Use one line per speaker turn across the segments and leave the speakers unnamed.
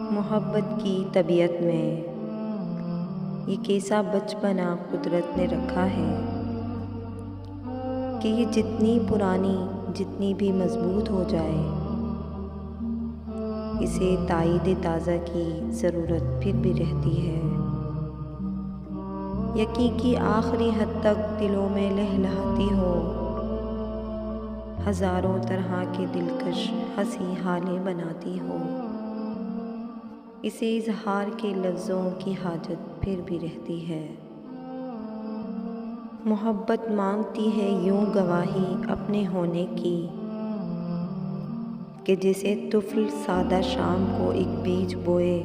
मोहब्बत की तबीयत में ये कैसा बचपना कुदरत ने रखा है कि ये जितनी पुरानी जितनी भी मजबूत हो जाए, इसे ताईद ताज़ा की ज़रूरत फिर भी रहती है। यकीन की आखिरी हद तक दिलों में लहलहाती हो, हज़ारों तरह के दिलकश हंसी हालें बनाती हो, इसे इजहार के लफ्ज़ों की हाजत फिर भी रहती है। मोहब्बत मांगती है यूं गवाही अपने होने की कि जैसे तुफ़्ल सादा शाम को एक बीज बोए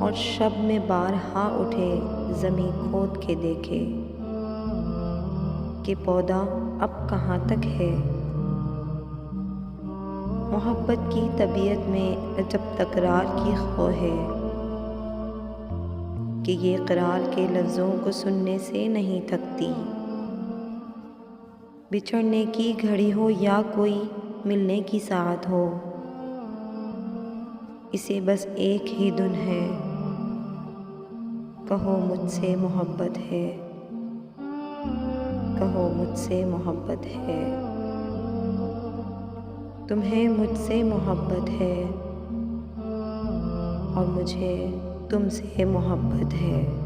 और शब में बारहा उठे ज़मीं खोद के देखे कि पौधा अब कहाँ तक है। मोहब्बत की तबीयत में अजब तकरार की खो है कि ये इक़रार के लफ्ज़ों को सुनने से नहीं थकती। बिछड़ने की घड़ी हो या कोई मिलने की साथ हो, इसे बस एक ही धुन है, कहो मुझसे मोहब्बत है, कहो मुझसे मोहब्बत है। तुम्हें मुझसे मोहब्बत है और मुझे तुमसे मोहब्बत है।